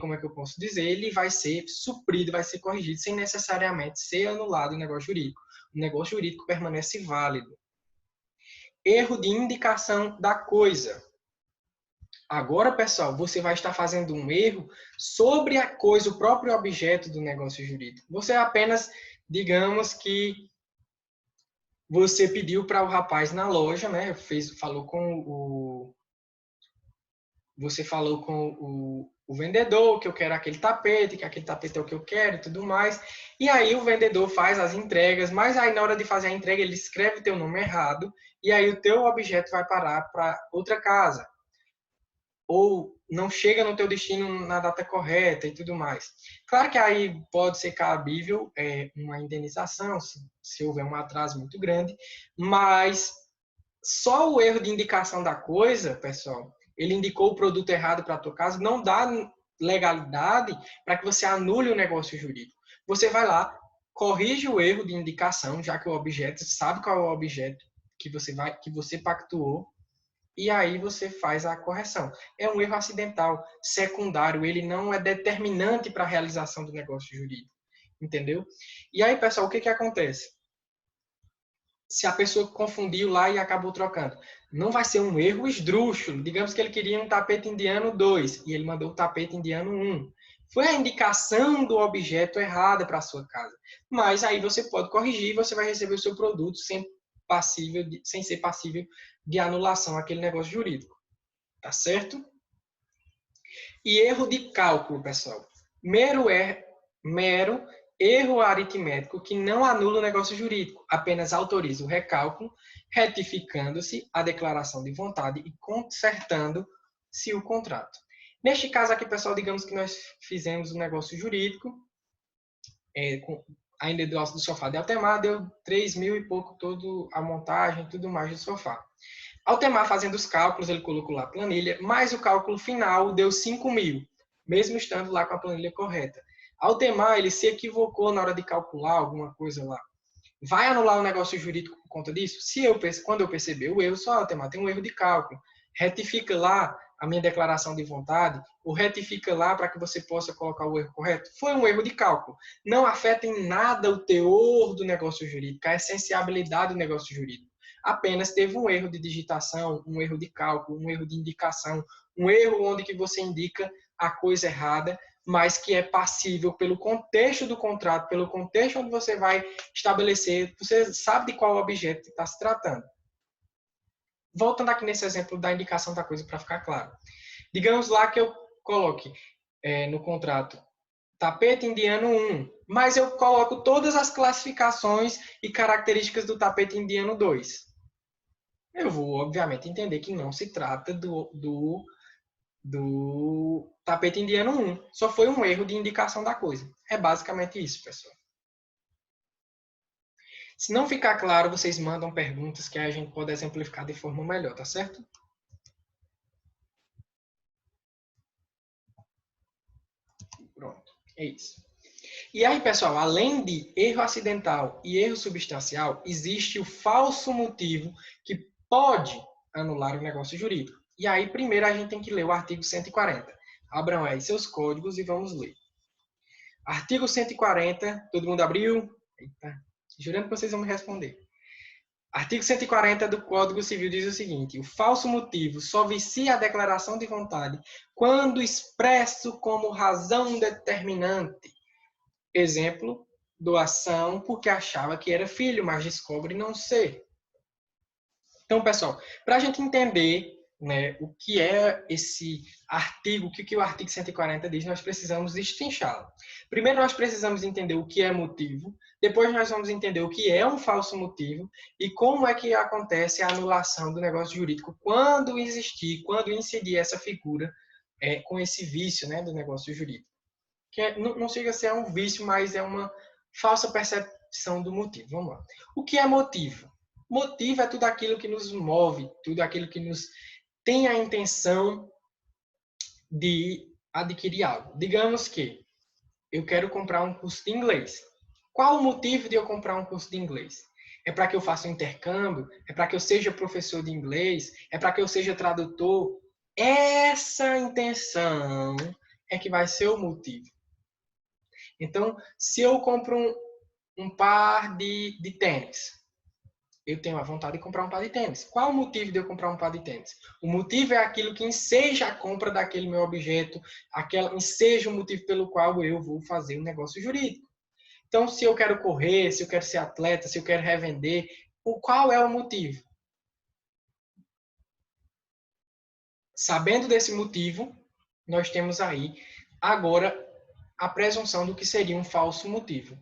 como é que eu posso dizer, ele vai ser suprido, vai ser corrigido, sem necessariamente ser anulado o negócio jurídico. O negócio jurídico permanece válido. Erro de indicação da coisa. Agora, pessoal, você vai estar fazendo um erro sobre a coisa, o próprio objeto do negócio jurídico. Você apenas, digamos que você pediu para o rapaz na loja, né? Você falou com o vendedor que eu quero aquele tapete, que aquele tapete é o que eu quero e tudo mais. E aí o vendedor faz as entregas, mas aí na hora de fazer a entrega ele escreve o teu nome errado e aí o teu objeto vai parar para outra casa. Ou não chega no teu destino na data correta e tudo mais. Claro que aí pode ser cabível uma indenização, se houver um atraso muito grande, mas só o erro de indicação da coisa, pessoal, ele indicou o produto errado para a tua casa, não dá legalidade para que você anule o negócio jurídico. Você vai lá, corrige o erro de indicação, já que o objeto, sabe qual é o objeto que você pactuou, e aí você faz a correção. É um erro acidental, secundário, ele não é determinante para a realização do negócio jurídico, entendeu? E aí, pessoal, o que acontece? Se a pessoa confundiu lá e acabou trocando, não vai ser um erro esdrúxulo. Digamos que ele queria um tapete indiano 2 e ele mandou o tapete indiano 1. Foi a indicação do objeto errada para a sua casa. Mas aí você pode corrigir e você vai receber o seu produto sem ser passível de anulação àquele negócio jurídico. Tá certo? E erro de cálculo, pessoal. Mero erro aritmético que não anula o negócio jurídico, apenas autoriza o recálculo, retificando-se a declaração de vontade e consertando-se o contrato. Neste caso aqui, pessoal, digamos que nós fizemos um negócio jurídico, ainda do sofá de Altemar, deu 3 mil e pouco toda a montagem e tudo mais do sofá. Altemar fazendo os cálculos, ele colocou lá a planilha, mas o cálculo final deu 5 mil, mesmo estando lá com a planilha correta. Altemar, ele se equivocou na hora de calcular alguma coisa lá. Vai anular o negócio jurídico por conta disso? Quando eu perceber o erro, só Altemar, tem um erro de cálculo. Retifica lá a minha declaração de vontade, ou retifica lá para que você possa colocar o erro correto. Foi um erro de cálculo. Não afeta em nada o teor do negócio jurídico, a essencialidade do negócio jurídico. Apenas teve um erro de digitação, um erro de cálculo, um erro de indicação, um erro onde que você indica a coisa errada, mas que é passível pelo contexto do contrato, pelo contexto onde você vai estabelecer, você sabe de qual objeto está se tratando. Voltando aqui nesse exemplo da indicação da coisa para ficar claro. Digamos lá que eu coloque no contrato tapete indiano 1, mas eu coloco todas as classificações e características do tapete indiano 2. Eu vou, obviamente, entender que não se trata do tapete indiano 1. Só foi um erro de indicação da coisa. É basicamente isso, pessoal. Se não ficar claro, vocês mandam perguntas que a gente pode exemplificar de forma melhor, tá certo? Pronto, é isso. E aí, pessoal, além de erro acidental e erro substancial, existe o falso motivo que pode anular o negócio jurídico. E aí, primeiro, a gente tem que ler o artigo 140. Abram aí seus códigos e vamos ler. Artigo 140, todo mundo abriu? Eita, jurando que vocês vão me responder. Artigo 140 do Código Civil diz o seguinte: o falso motivo só vicia a declaração de vontade quando expresso como razão determinante. Exemplo, doação porque achava que era filho, mas descobre não ser. Então, pessoal, para a gente entender né, o que é esse artigo, o que o artigo 140 diz, nós precisamos destrinchá-lo. Primeiro, nós precisamos entender o que é motivo, depois nós vamos entender o que é um falso motivo e como é que acontece a anulação do negócio jurídico quando existir, quando incidir essa figura com esse vício, né, do negócio jurídico. Que não chega a ser um vício, mas é uma falsa percepção do motivo. Vamos lá. O que é motivo? Motivo é tudo aquilo que nos move, tudo aquilo que nos tem a intenção de adquirir algo. Digamos que eu quero comprar um curso de inglês. Qual o motivo de eu comprar um curso de inglês? É para que eu faça um intercâmbio? É para que eu seja professor de inglês? É para que eu seja tradutor? Essa intenção é que vai ser o motivo. Então, se eu compro um par de tênis, eu tenho a vontade de comprar um par de tênis. Qual o motivo de eu comprar um par de tênis? O motivo é aquilo que enseja a compra daquele meu objeto, enseja o motivo pelo qual eu vou fazer um negócio jurídico. Então, se eu quero correr, se eu quero ser atleta, se eu quero revender, qual é o motivo? Sabendo desse motivo, nós temos aí agora a presunção do que seria um falso motivo.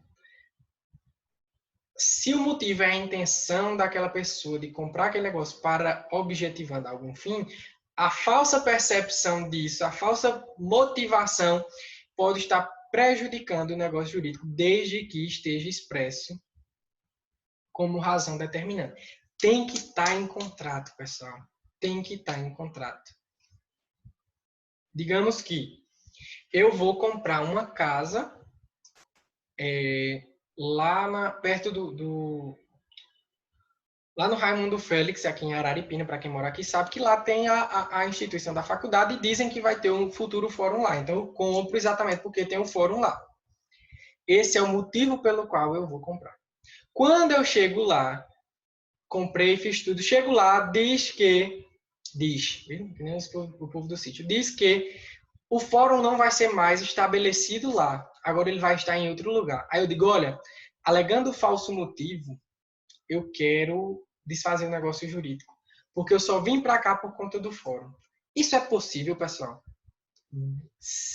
Se o motivo é a intenção daquela pessoa de comprar aquele negócio para objetivando algum fim, a falsa percepção disso, a falsa motivação pode estar prejudicando o negócio jurídico desde que esteja expresso como razão determinante. Tem que estar em contrato, pessoal. Tem que estar em contrato. Digamos que eu vou comprar uma casa lá perto lá no Raimundo Félix, aqui em Araripina, para quem mora aqui, sabe que lá tem a instituição da faculdade e dizem que vai ter um futuro fórum lá. Então, eu compro exatamente porque tem um fórum lá. Esse é o motivo pelo qual eu vou comprar. Quando eu chego lá, comprei, fiz tudo, chego lá, diz, que nem o povo do sítio, diz que o fórum não vai ser mais estabelecido lá, agora ele vai estar em outro lugar. Aí eu digo, olha, alegando falso motivo, eu quero desfazer o negócio jurídico, porque eu só vim para cá por conta do fórum. Isso é possível, pessoal,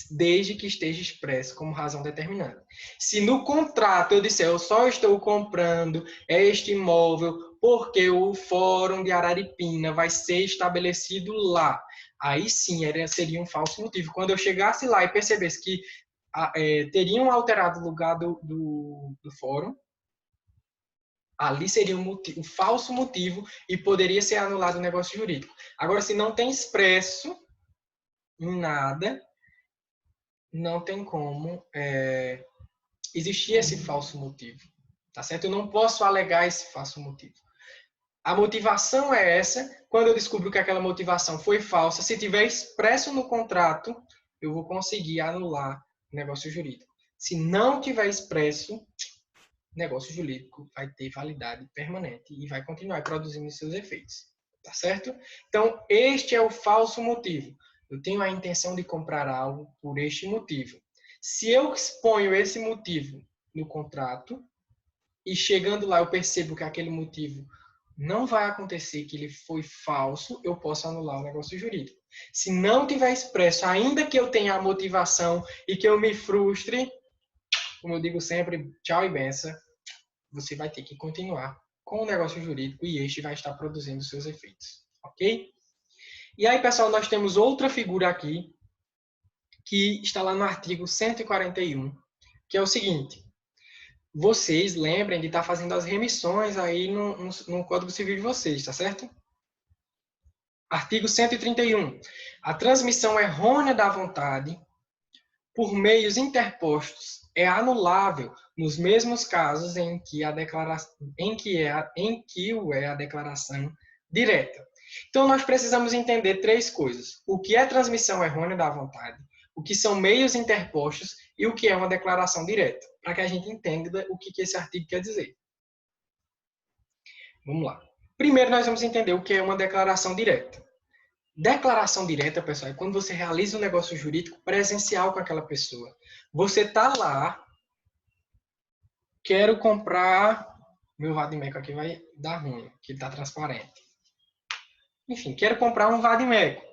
desde que esteja expresso como razão determinante. Se no contrato eu disser, eu só estou comprando este imóvel porque o fórum de Araripina vai ser estabelecido lá, aí sim seria um falso motivo. Quando eu chegasse lá e percebesse que teriam alterado o lugar do fórum, ali seria um falso motivo e poderia ser anulado o negócio jurídico. Agora, se não tem expresso em nada, não tem como existir esse falso motivo. Tá certo? Eu não posso alegar esse falso motivo. A motivação é essa. Quando eu descubro que aquela motivação foi falsa, se tiver expresso no contrato, eu vou conseguir anular o negócio jurídico. Se não tiver expresso, negócio jurídico vai ter validade permanente e vai continuar produzindo seus efeitos. Tá certo? Então, este é o falso motivo. Eu tenho a intenção de comprar algo por este motivo. Se eu exponho esse motivo no contrato e chegando lá eu percebo que aquele motivo não vai acontecer, que ele foi falso, eu posso anular o negócio jurídico. Se não tiver expresso, ainda que eu tenha a motivação e que eu me frustre, como eu digo sempre, tchau e benção, você vai ter que continuar com o negócio jurídico e este vai estar produzindo seus efeitos, ok? E aí, pessoal, nós temos outra figura aqui que está lá no artigo 141, que é o seguinte: vocês lembrem de estar fazendo as remissões aí no Código Civil de vocês, tá certo? Artigo 131. A transmissão errônea da vontade por meios interpostos é anulável nos mesmos casos em que a declaração direta. Então, nós precisamos entender três coisas: o que é transmissão errônea da vontade, o que são meios interpostos e o que é uma declaração direta, para que a gente entenda o que esse artigo quer dizer. Vamos lá. Primeiro, nós vamos entender o que é uma declaração direta. Declaração direta, pessoal, é quando você realiza um negócio jurídico presencial com aquela pessoa. Você está lá, quero comprar, meu vadimeco aqui vai dar ruim, que ele está transparente. Enfim, quero comprar um vadimeco.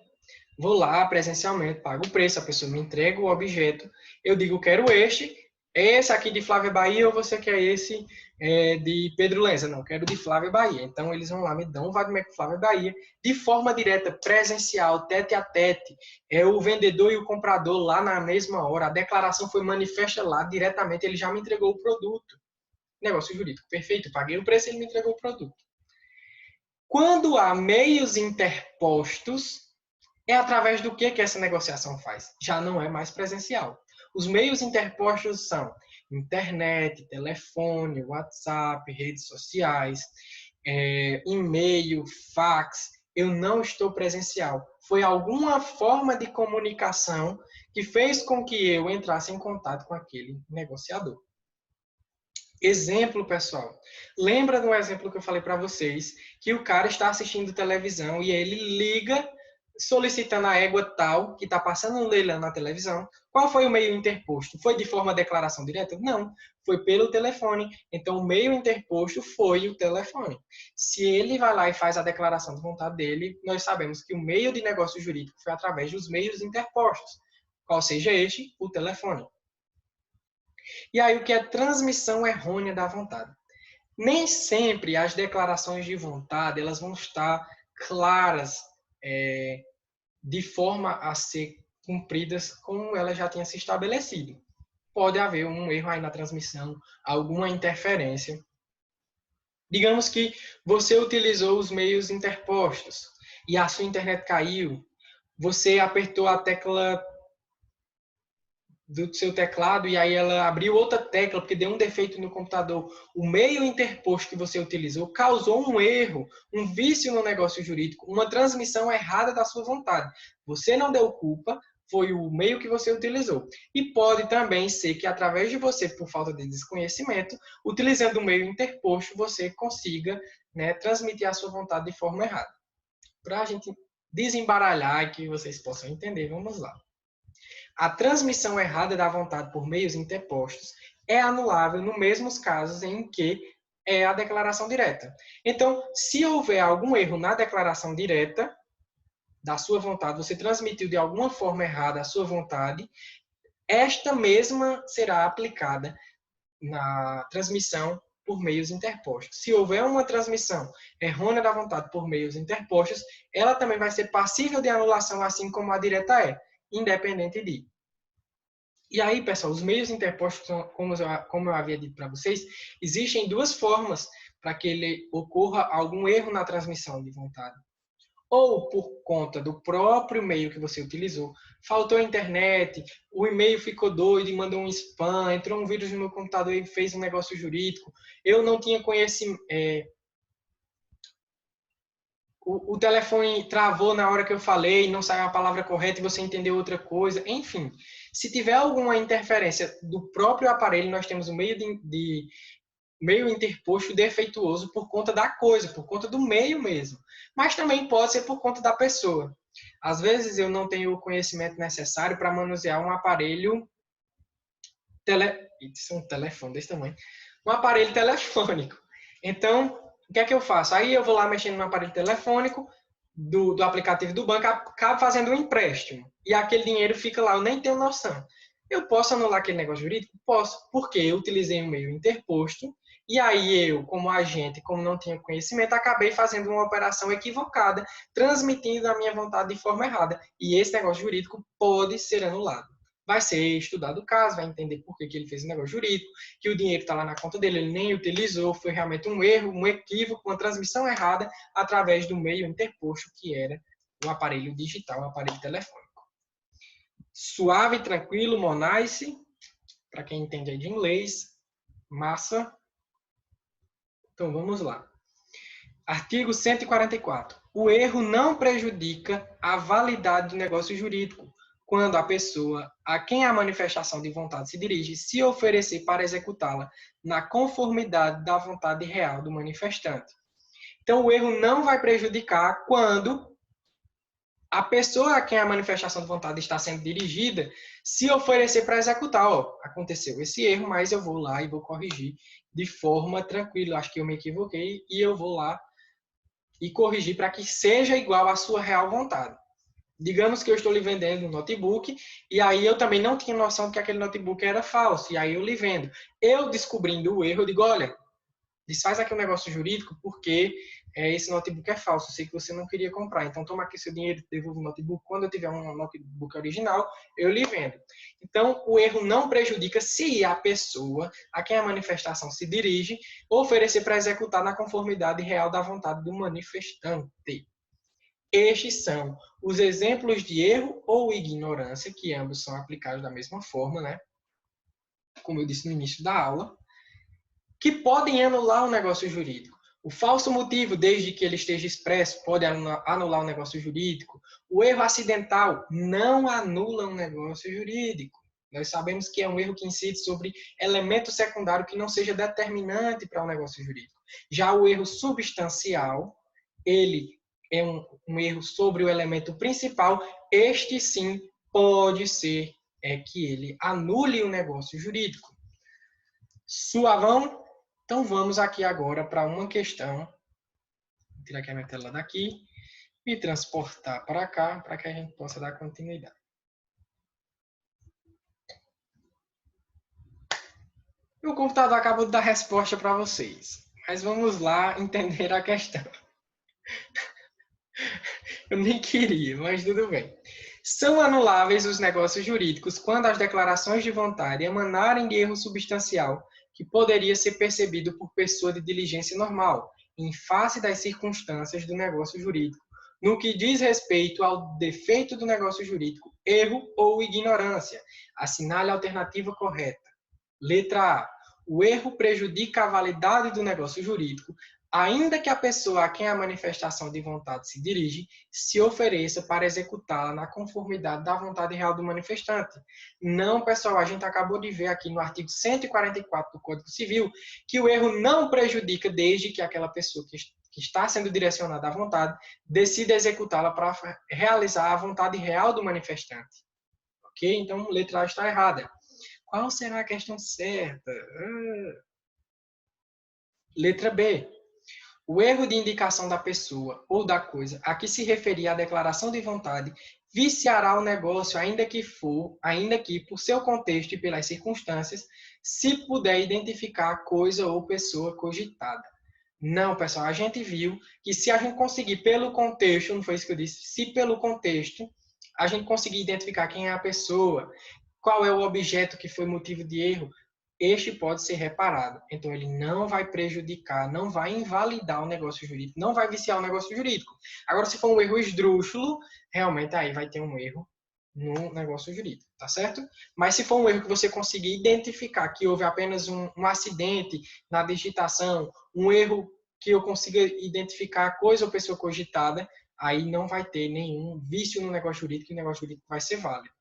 Vou lá presencialmente, pago o preço, a pessoa me entrega o objeto, eu digo, quero esse aqui de Flávia Bahia ou você quer esse de Pedro Lenza? Não, quero de Flávia Bahia. Então, eles vão lá, me dão um vadimeco Flávia Bahia, de forma direta, presencial, tete a tete. É o vendedor e o comprador lá na mesma hora, a declaração foi manifesta lá, diretamente, ele já me entregou o produto. Negócio jurídico, perfeito, paguei o preço, ele me entregou o produto. Quando há meios interpostos, é através do que essa negociação faz? Já não é mais presencial. Os meios interpostos são internet, telefone, WhatsApp, redes sociais, e-mail, fax. Eu não estou presencial. Foi alguma forma de comunicação que fez com que eu entrasse em contato com aquele negociador. Exemplo, pessoal. Lembra do exemplo que eu falei para vocês, que o cara está assistindo televisão e ele liga solicitando a égua tal, que está passando um leilão na televisão. Qual foi o meio interposto? Foi de forma de declaração direta? Não, foi pelo telefone. Então, o meio interposto foi o telefone. Se ele vai lá e faz a declaração de vontade dele, nós sabemos que o meio de negócio jurídico foi através dos meios interpostos. Qual seja este? O telefone. E aí, o que é transmissão errônea da vontade? Nem sempre as declarações de vontade elas vão estar claras de forma a ser cumpridas como ela já tinha se estabelecido. Pode haver um erro aí na transmissão, alguma interferência. Digamos que você utilizou os meios interpostos e a sua internet caiu, você apertou a tecla do seu teclado e aí ela abriu outra tecla porque deu um defeito no computador. O meio interposto que você utilizou causou um erro, um vício no negócio jurídico, uma transmissão errada da sua vontade. Você não deu culpa, foi o meio que você utilizou. E pode também ser que através de você, por falta de desconhecimento, utilizando o meio interposto, você consiga, né, transmitir a sua vontade de forma errada. Para a gente desembaralhar e que vocês possam entender, vamos lá. A transmissão errada da vontade por meios interpostos é anulável nos mesmos casos em que é a declaração direta. Então, se houver algum erro na declaração direta da sua vontade, você transmitiu de alguma forma errada a sua vontade, esta mesma será aplicada na transmissão por meios interpostos. Se houver uma transmissão errônea da vontade por meios interpostos, ela também vai ser passível de anulação, assim como a direta é, independente de. E aí, pessoal, os meios interpostos, como eu havia dito para vocês, existem duas formas para que ele ocorra algum erro na transmissão de vontade. Ou por conta do próprio meio que você utilizou, faltou a internet, o e-mail ficou doido e mandou um spam, entrou um vírus no meu computador e fez um negócio jurídico, eu não tinha conhecimento, o telefone travou na hora que eu falei, não saiu a palavra correta e você entendeu outra coisa. Enfim, se tiver alguma interferência do próprio aparelho, nós temos o meio interposto defeituoso por conta da coisa, por conta do meio mesmo. Mas também pode ser por conta da pessoa. Às vezes eu não tenho o conhecimento necessário para manusear um aparelho Isso é um telefone desse tamanho. Um aparelho telefônico. Então, o que é que eu faço? Aí eu vou lá mexendo no aparelho telefônico do aplicativo do banco, acabo fazendo um empréstimo. E aquele dinheiro fica lá, eu nem tenho noção. Eu posso anular aquele negócio jurídico? Posso, porque eu utilizei um meio interposto e aí eu, como agente, como não tinha conhecimento, acabei fazendo uma operação equivocada, transmitindo a minha vontade de forma errada. E esse negócio jurídico pode ser anulado. Vai ser estudado o caso, vai entender por que ele fez o negócio jurídico, que o dinheiro está lá na conta dele, ele nem utilizou, foi realmente um erro, um equívoco, uma transmissão errada através do meio interposto, que era o aparelho digital, o aparelho telefônico. Suave, tranquilo, Monice, para quem entende aí de inglês, massa. Então, vamos lá. Artigo 144. O erro não prejudica a validade do negócio jurídico, quando a pessoa a quem a manifestação de vontade se dirige se oferecer para executá-la na conformidade da vontade real do manifestante. Então, o erro não vai prejudicar quando a pessoa a quem a manifestação de vontade está sendo dirigida se oferecer para executar. Aconteceu esse erro, mas eu vou lá e vou corrigir de forma tranquila. Acho que eu me equivoquei e eu vou lá e corrigir para que seja igual à sua real vontade. Digamos que eu estou lhe vendendo um notebook e aí eu também não tinha noção de que aquele notebook era falso, e aí eu lhe vendo. Eu descobrindo o erro, eu digo, olha, desfaz aqui um negócio jurídico porque esse notebook é falso, eu sei que você não queria comprar, então toma aqui seu dinheiro, devolva o notebook, quando eu tiver um notebook original, eu lhe vendo. Então, o erro não prejudica se a pessoa a quem a manifestação se dirige oferecer para executar na conformidade real da vontade do manifestante. Estes são os exemplos de erro ou ignorância, que ambos são aplicados da mesma forma, né? Como eu disse no início da aula, que podem anular o negócio jurídico. O falso motivo, desde que ele esteja expresso, pode anular o negócio jurídico. O erro acidental não anula um negócio jurídico. Nós sabemos que é um erro que incide sobre elemento secundário que não seja determinante para o negócio jurídico. Já o erro substancial, ele é um erro sobre o elemento principal. Este sim pode ser que ele anule o negócio jurídico. Suavão? Então vamos aqui agora para uma questão. Vou tirar aqui a minha tela daqui e transportar para cá para que a gente possa dar continuidade. O computador acabou de dar resposta para vocês, mas vamos lá entender a questão. Eu nem queria, mas tudo bem. São anuláveis os negócios jurídicos quando as declarações de vontade emanarem de erro substancial que poderia ser percebido por pessoa de diligência normal, em face das circunstâncias do negócio jurídico, no que diz respeito ao defeito do negócio jurídico, erro ou ignorância. Assinale a alternativa correta. Letra A. O erro prejudica a validade do negócio jurídico, ainda que a pessoa a quem a manifestação de vontade se dirige se ofereça para executá-la na conformidade da vontade real do manifestante. Não, pessoal, a gente acabou de ver aqui no artigo 144 do Código Civil que o erro não prejudica desde que aquela pessoa que está sendo direcionada à vontade decida executá-la para realizar a vontade real do manifestante. Ok? Então, letra A está errada. Qual será a questão certa? Letra B. O erro de indicação da pessoa ou da coisa a que se referia a declaração de vontade viciará o negócio, ainda que, por seu contexto e pelas circunstâncias, se puder identificar a coisa ou pessoa cogitada. Não, pessoal, a gente viu que se a gente conseguir pelo contexto, não foi isso que eu disse, se pelo contexto a gente conseguir identificar quem é a pessoa, qual é o objeto que foi motivo de erro, este pode ser reparado. Então, ele não vai prejudicar, não vai invalidar o negócio jurídico, não vai viciar o negócio jurídico. Agora, se for um erro esdrúxulo, realmente aí vai ter um erro no negócio jurídico, tá certo? Mas se for um erro que você conseguir identificar que houve apenas um acidente na digitação, um erro que eu consiga identificar a coisa ou pessoa cogitada, aí não vai ter nenhum vício no negócio jurídico e o negócio jurídico vai ser válido.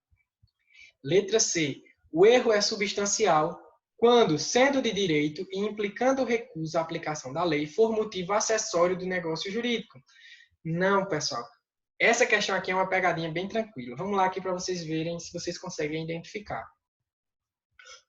Letra C. O erro é substancial quando, sendo de direito e implicando recuso à aplicação da lei, for motivo acessório do negócio jurídico. Não, pessoal. Essa questão aqui é uma pegadinha bem tranquila. Vamos lá aqui para vocês verem se vocês conseguem identificar.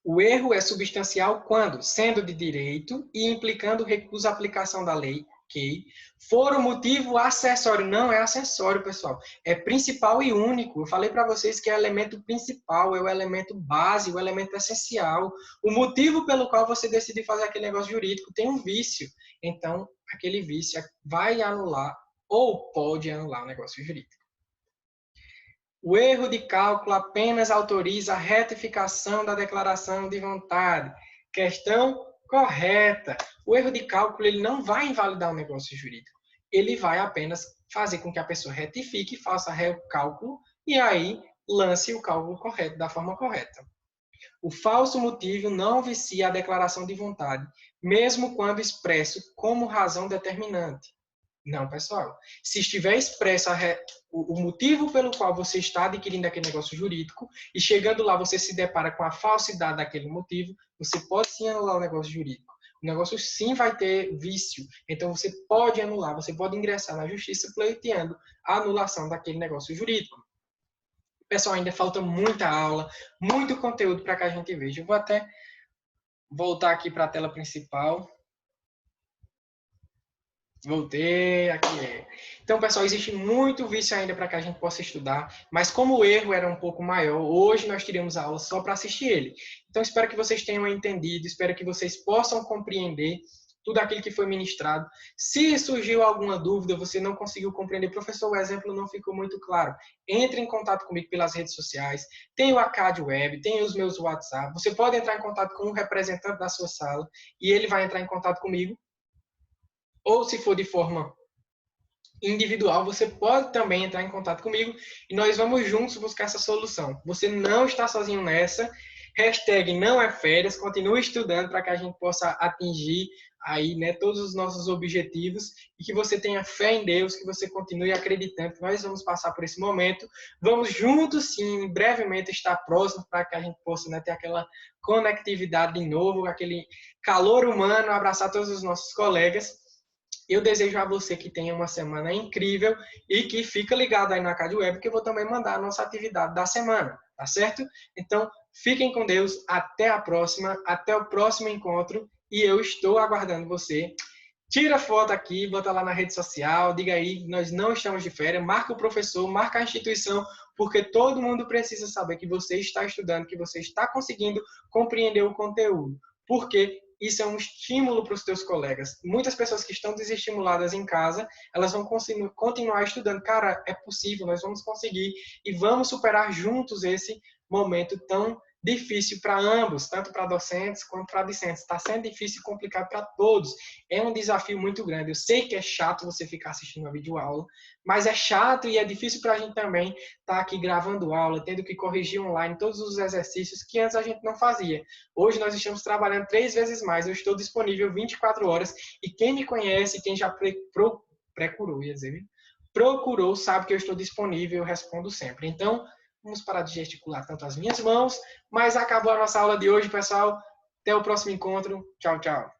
O erro é substancial quando, sendo de direito e implicando recuso à aplicação da lei, ok, for o motivo acessório. Não é acessório, pessoal. É principal e único. Eu falei para vocês que é o elemento principal, é o elemento base, o elemento essencial. O motivo pelo qual você decide fazer aquele negócio jurídico tem um vício. Então, aquele vício vai anular ou pode anular o negócio jurídico. O erro de cálculo apenas autoriza a retificação da declaração de vontade. Questão correta. O erro de cálculo ele não vai invalidar o negócio jurídico. Ele vai apenas fazer com que a pessoa retifique, faça o cálculo e aí lance o cálculo correto, da forma correta. O falso motivo não vicia a declaração de vontade, mesmo quando expresso como razão determinante. Não, pessoal. Se estiver expresso o motivo pelo qual você está adquirindo aquele negócio jurídico e chegando lá você se depara com a falsidade daquele motivo, você pode sim anular o negócio jurídico. O negócio sim vai ter vício. Então você pode anular, você pode ingressar na justiça pleiteando a anulação daquele negócio jurídico. Pessoal, ainda falta muita aula, muito conteúdo para que a gente veja. Eu vou até voltar aqui para a tela principal. Voltei, aqui é. Então, pessoal, existe muito vício ainda para que a gente possa estudar, mas como o erro era um pouco maior, hoje nós teríamos a aula só para assistir ele. Então, espero que vocês tenham entendido, espero que vocês possam compreender tudo aquilo que foi ministrado. Se surgiu alguma dúvida, você não conseguiu compreender, professor, o exemplo não ficou muito claro, entre em contato comigo pelas redes sociais, tem o ACAD Web, tem os meus WhatsApp, você pode entrar em contato com um representante da sua sala e ele vai entrar em contato comigo, ou se for de forma individual, você pode também entrar em contato comigo e nós vamos juntos buscar essa solução. Você não está sozinho nessa. Hashtag não é férias, continue estudando para que a gente possa atingir aí, né, todos os nossos objetivos e que você tenha fé em Deus, que você continue acreditando que nós vamos passar por esse momento. Vamos juntos, sim, brevemente estar próximos para que a gente possa, né, ter aquela conectividade de novo, aquele calor humano, abraçar todos os nossos colegas. Eu desejo a você que tenha uma semana incrível e que fica ligado aí na ACAD Web, que eu vou também mandar a nossa atividade da semana, tá certo? Então, fiquem com Deus, até a próxima, até o próximo encontro e eu estou aguardando você. Tira foto aqui, bota lá na rede social, diga aí, nós não estamos de férias, marca o professor, marca a instituição, porque todo mundo precisa saber que você está estudando, que você está conseguindo compreender o conteúdo. Porque isso é um estímulo para os teus colegas. Muitas pessoas que estão desestimuladas em casa, elas vão continuar estudando. Cara, é possível, nós vamos conseguir e vamos superar juntos esse momento tão difícil para ambos, tanto para docentes quanto para discentes. Está sendo difícil e complicado para todos. É um desafio muito grande. Eu sei que é chato você ficar assistindo uma videoaula, mas é chato e é difícil para a gente também estar aqui gravando aula, tendo que corrigir online todos os exercícios que antes a gente não fazia. Hoje nós estamos trabalhando 3 vezes mais. Eu estou disponível 24 horas e quem me conhece, quem já procurou, sabe que eu estou disponível, eu respondo sempre. Então, vamos parar de gesticular tanto as minhas mãos, mas acabou a nossa aula de hoje, pessoal. Até o próximo encontro. Tchau, tchau.